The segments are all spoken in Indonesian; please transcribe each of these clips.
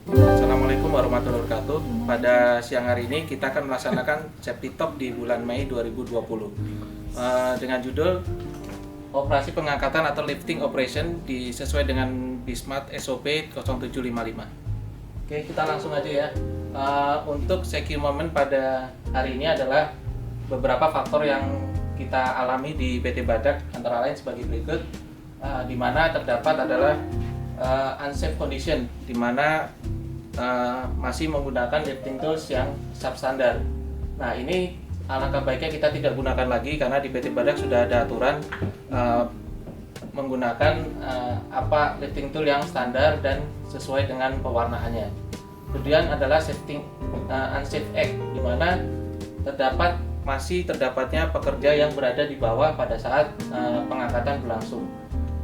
Assalamualaikum warahmatullahi wabarakatuh. Pada siang hari ini kita akan melaksanakan safety talk di bulan Mei 2020 dengan judul Operasi Pengangkatan atau Lifting Operation sesuai dengan BISMAT SOP 0755. Oke, kita langsung aja ya. Untuk secure moment pada hari ini adalah beberapa faktor yang kita alami di PT Badak, antara lain sebagai berikut. Di mana terdapat adalah unsafe condition, di mana masih menggunakan lifting tools yang substandar. Nah, ini alangkah baiknya kita tidak gunakan lagi karena di PT Badak sudah ada aturan menggunakan lifting tool yang standar dan sesuai dengan pewarnaannya. Kemudian adalah unsafe act, di mana masih terdapatnya pekerja yang berada di bawah pada saat pengangkatan berlangsung.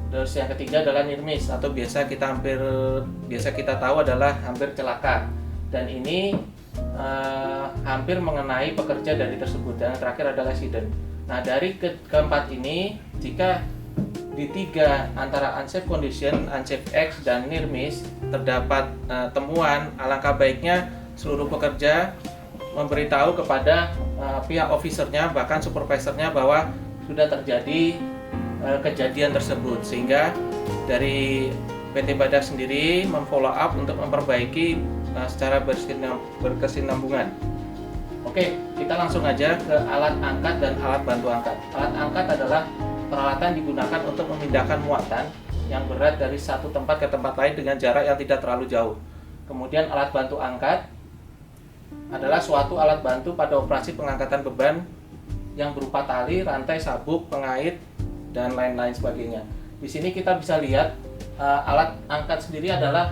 Terus yang ketiga adalah near miss, atau biasa kita tahu adalah hampir celaka, dan ini hampir mengenai pekerja dari tersebut. Dan yang terakhir adalah accident. Nah, dari keempat ini, jika di tiga antara unsafe condition, unsafe acts, dan near miss terdapat temuan, alangkah baiknya seluruh pekerja memberitahu kepada pihak officernya, bahkan supervisornya, bahwa sudah terjadi kejadian tersebut, sehingga dari PT Badak sendiri memfollow up untuk memperbaiki secara berkesinambungan. Oke, kita langsung aja ke alat angkat dan alat bantu angkat. Alat angkat adalah peralatan digunakan untuk memindahkan muatan yang berat dari satu tempat ke tempat lain dengan jarak yang tidak terlalu jauh. Kemudian alat bantu angkat adalah suatu alat bantu pada operasi pengangkatan beban yang berupa tali, rantai, sabuk, pengait, dan lain-lain sebagainya. Di sini kita bisa lihat alat angkat sendiri adalah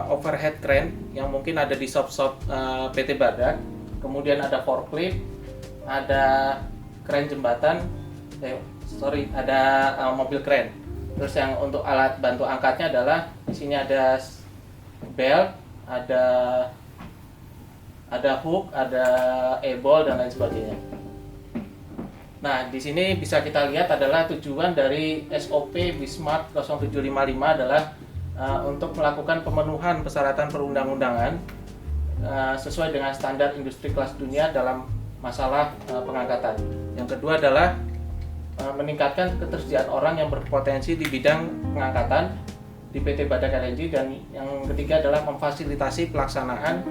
overhead crane yang mungkin ada di shop-shop PT Badak. Kemudian ada forklift, ada crane jembatan, ada mobil crane. Terus yang untuk alat bantu angkatnya adalah di sini ada belt, ada hook, ada e-ball, dan lain sebagainya. Nah, di sini bisa kita lihat adalah tujuan dari SOP BISMAT 0755 adalah untuk melakukan pemenuhan persyaratan perundang-undangan sesuai dengan standar industri kelas dunia dalam masalah pengangkatan. Yang kedua adalah meningkatkan ketersediaan orang yang berpotensi di bidang pengangkatan di PT Badak LNG, dan yang ketiga adalah memfasilitasi pelaksanaan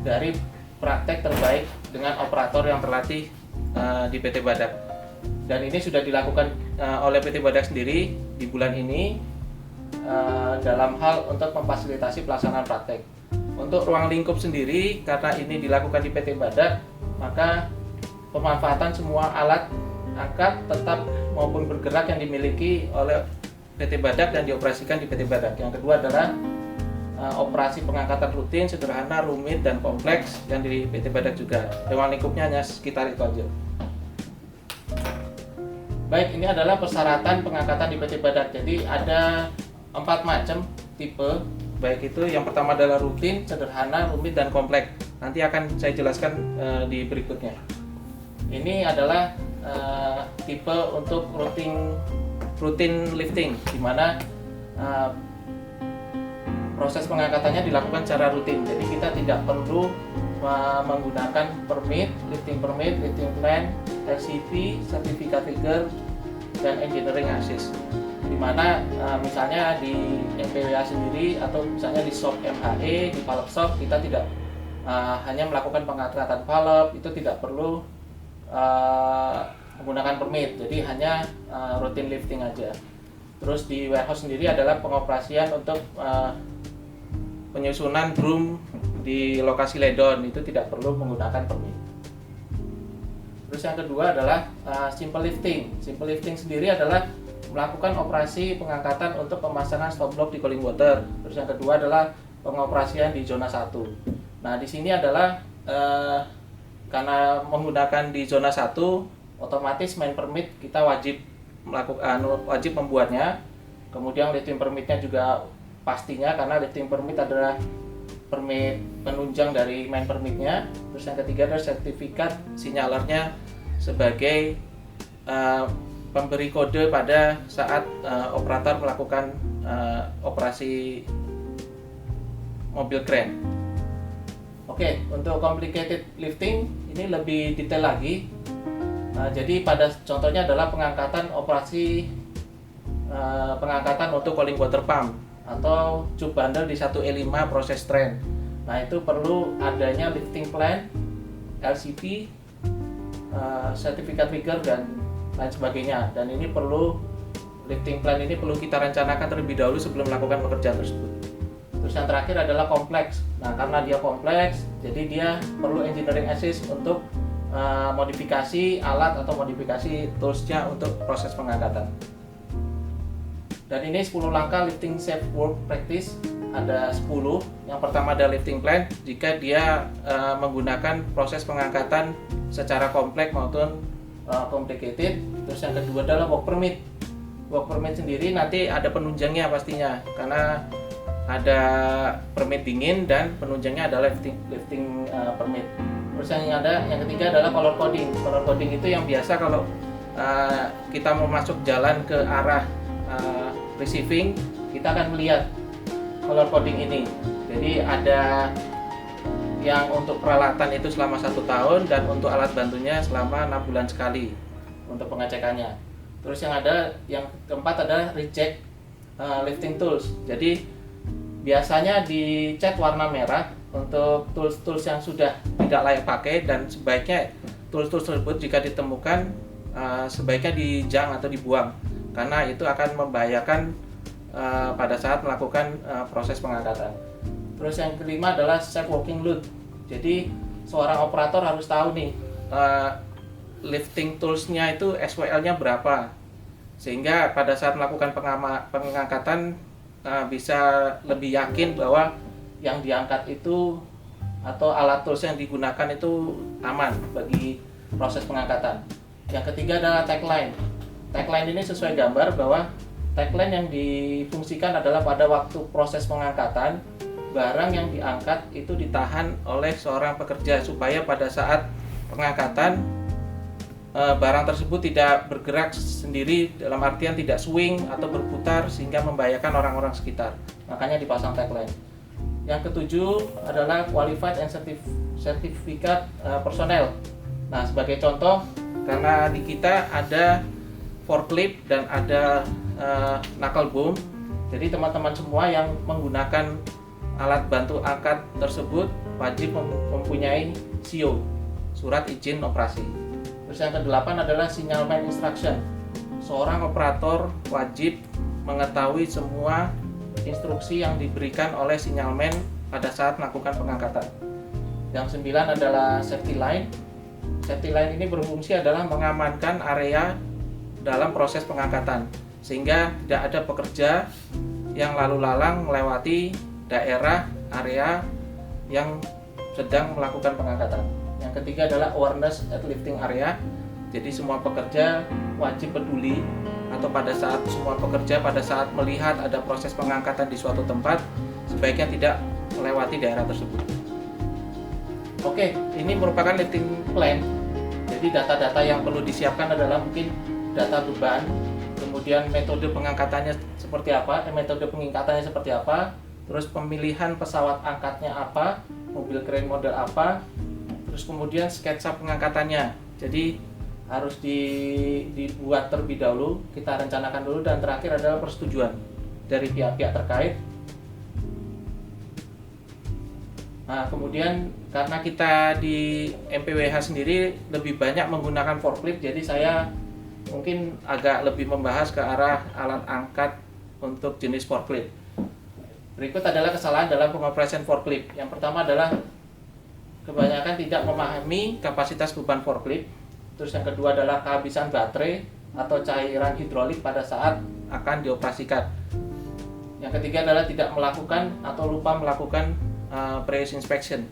dari praktek terbaik dengan operator yang terlatih di PT Badak. Dan ini sudah dilakukan oleh PT Badak sendiri di bulan ini dalam hal untuk memfasilitasi pelaksanaan praktek. Untuk ruang lingkup sendiri, karena ini dilakukan di PT Badak, maka pemanfaatan semua alat angkat tetap maupun bergerak yang dimiliki oleh PT Badak dan dioperasikan di PT Badak. Yang kedua adalah operasi pengangkatan rutin, sederhana, rumit, dan kompleks yang di PT Badak juga. Ruang lingkupnya hanya sekitar itu aja. Baik, ini adalah persyaratan pengangkatan di PT Badak. Jadi ada 4 macam tipe. Baik itu yang pertama adalah rutin, sederhana, rumit, dan kompleks. Nanti akan saya jelaskan di berikutnya. Ini adalah tipe untuk rutin lifting, di mana proses pengangkatannya dilakukan secara rutin. Jadi kita tidak perlu menggunakan lifting plan, LCP, sertifikat rigger, dan engineering assist. Dimana misalnya di MPWA sendiri atau misalnya di shop MHE, di valve shop, kita tidak hanya melakukan pengangkatan valve, itu tidak perlu menggunakan permit, jadi hanya rutin lifting aja. Terus di warehouse sendiri adalah pengoperasian untuk penyusunan drum di lokasi ledon, itu tidak perlu menggunakan permit. Terus yang kedua adalah simple lifting. Simple lifting sendiri adalah melakukan operasi pengangkatan untuk pemasangan stop block di cooling water. Terus yang kedua adalah pengoperasian di zona 1. Nah, di sini adalah karena menggunakan di zona 1, otomatis main permit kita wajib membuatnya. Kemudian lifting permitnya juga pastinya, karena lifting permit adalah permit penunjang dari main permitnya. Terus yang ketiga adalah sertifikat sinyalernya sebagai pemberi kode pada saat operator melakukan operasi mobil crane. Oke, untuk complicated lifting ini lebih detail lagi. Jadi pada contohnya adalah pengangkatan pengangkatan untuk cooling water pump atau tube bundle di 1E5 proses train. Nah, itu perlu adanya lifting plan, LCP, sertifikat rigor dan lain sebagainya. Dan ini perlu lifting plan ini perlu kita rencanakan terlebih dahulu sebelum melakukan pekerjaan tersebut. Terus yang terakhir adalah kompleks. Nah, karena dia kompleks, jadi dia perlu engineering assist untuk modifikasi alat atau modifikasi toolsnya untuk proses pengangkatan. Dan ini 10 langkah lifting safe work practice, ada 10. Yang pertama ada lifting plan, jika dia menggunakan proses pengangkatan secara kompleks maupun complicated. Terus yang kedua adalah work permit. Work permit sendiri nanti ada penunjangnya pastinya, karena ada permit dingin dan penunjangnya adalah lifting permit. Terus yang ketiga adalah color coding. Color coding itu yang biasa kalau kita mau masuk jalan ke arah receiving, kita akan melihat color coding ini. Jadi ada yang untuk peralatan itu selama 1 tahun dan untuk alat bantunya selama 6 bulan sekali untuk pengecekannya. Terus yang keempat adalah reject lifting tools. Jadi biasanya dicat warna merah untuk tools yang sudah tidak layak pakai, dan sebaiknya tools tersebut jika ditemukan sebaiknya dijang atau dibuang, karena itu akan membahayakan pada saat melakukan proses pengangkatan. Terus yang kelima adalah safe working load. Jadi seorang operator harus tahu nih lifting toolsnya itu SWL-nya berapa, sehingga pada saat melakukan pengangkatan bisa lebih yakin bahwa yang diangkat itu atau alat tools yang digunakan itu aman bagi proses pengangkatan. Yang ketiga adalah tagline. Tagline ini sesuai gambar bahwa tagline yang difungsikan adalah pada waktu proses pengangkatan, barang yang diangkat itu ditahan oleh seorang pekerja supaya pada saat pengangkatan barang tersebut tidak bergerak sendiri, dalam artian tidak swing atau berputar sehingga membahayakan orang-orang sekitar. Makanya dipasang tagline. Yang ketujuh adalah qualified and certificate personnel. Nah, sebagai contoh, karena di kita ada forklift dan ada knuckle boom, jadi teman-teman semua yang menggunakan alat bantu angkat tersebut wajib mempunyai SIO, surat izin operasi. Terus yang ke-8 adalah signalman instruction. Seorang operator wajib mengetahui semua instruksi yang diberikan oleh signalman pada saat melakukan pengangkatan. Yang 9 adalah safety line. Safety line ini berfungsi adalah mengamankan area dalam proses pengangkatan, sehingga tidak ada pekerja yang lalu lalang melewati daerah area yang sedang melakukan pengangkatan. Yang ketiga adalah awareness at lifting area. Jadi semua pekerja wajib peduli, atau pada saat semua pekerja pada saat melihat ada proses pengangkatan di suatu tempat, sebaiknya tidak melewati daerah tersebut. Oke, ini merupakan lifting plan. Jadi data-data yang perlu disiapkan adalah mungkin data beban, kemudian metode pengangkatannya seperti apa, metode pengangkatannya seperti apa, terus pemilihan pesawat angkatnya apa, mobil crane model apa, terus kemudian sketsa pengangkatannya. Jadi harus dibuat terlebih dahulu, kita rencanakan dulu, dan terakhir adalah persetujuan dari pihak-pihak terkait. Nah, kemudian karena kita di MPWH sendiri lebih banyak menggunakan forklift, jadi saya mungkin agak lebih membahas ke arah alat angkat untuk jenis forklift. Berikut adalah kesalahan dalam pengoperasian forklift. Yang pertama adalah kebanyakan tidak memahami kapasitas beban forklift. Terus yang kedua adalah kehabisan baterai atau cairan hidrolik pada saat akan dioperasikan. Yang ketiga adalah tidak melakukan atau lupa melakukan pre-use inspection.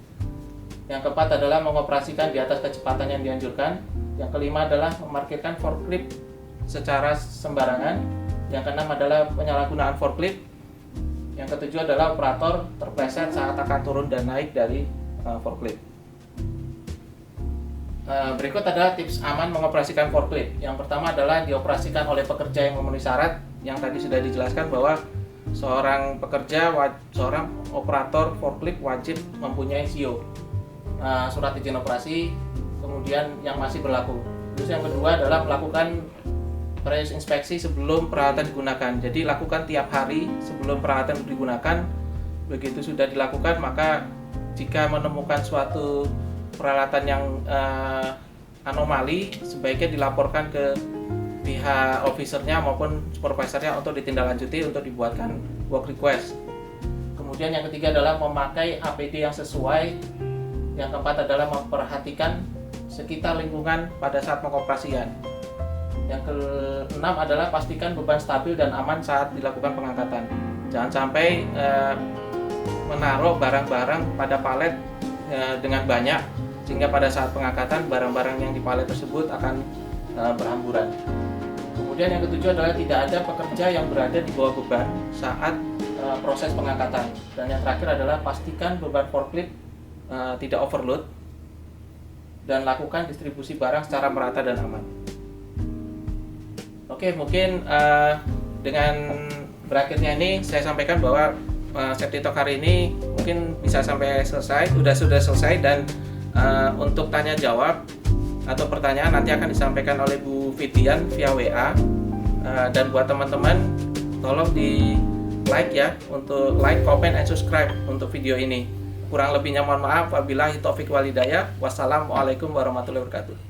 Yang keempat adalah mengoperasikan di atas kecepatan yang dianjurkan. Yang kelima adalah memarkirkan forklift secara sembarangan. Yang keenam adalah penyalahgunaan forklift. Yang ketujuh adalah operator terpleset saat akan turun dan naik dari forklift. Berikut adalah tips aman mengoperasikan forklift. Yang pertama adalah dioperasikan oleh pekerja yang memenuhi syarat yang tadi sudah dijelaskan, bahwa seorang pekerja, seorang operator forklift wajib mempunyai SIO, surat izin operasi, kemudian yang masih berlaku. Terus yang kedua adalah melakukan inspeksi sebelum peralatan digunakan. Jadi lakukan tiap hari sebelum peralatan digunakan. Begitu sudah dilakukan, maka jika menemukan suatu peralatan yang anomali, sebaiknya dilaporkan ke pihak officernya maupun supervisornya untuk ditindaklanjuti untuk dibuatkan work request. Kemudian yang ketiga adalah memakai APD yang sesuai. Yang keempat adalah memperhatikan sekitar lingkungan pada saat pengoperasian. Yang keenam adalah pastikan beban stabil dan aman saat dilakukan pengangkatan. Jangan sampai menaruh barang-barang pada palet dengan banyak, sehingga pada saat pengangkatan barang-barang yang di palet tersebut akan berhamburan. Kemudian yang ketujuh adalah tidak ada pekerja yang berada di bawah beban saat proses pengangkatan. Dan yang terakhir adalah pastikan beban forklift tidak overload dan lakukan distribusi barang secara merata dan aman. Oke, mungkin dengan berakhirnya ini saya sampaikan bahwa Safety Talk hari ini mungkin bisa sampai selesai, sudah selesai, dan untuk tanya jawab atau pertanyaan nanti akan disampaikan oleh Bu Fidian via WA. Dan buat teman-teman tolong di like ya, untuk like, comment, and subscribe untuk video ini. Kurang lebihnya mohon maaf. Wabillahi taufiq wal hidayah. Wassalamualaikum warahmatullahi wabarakatuh.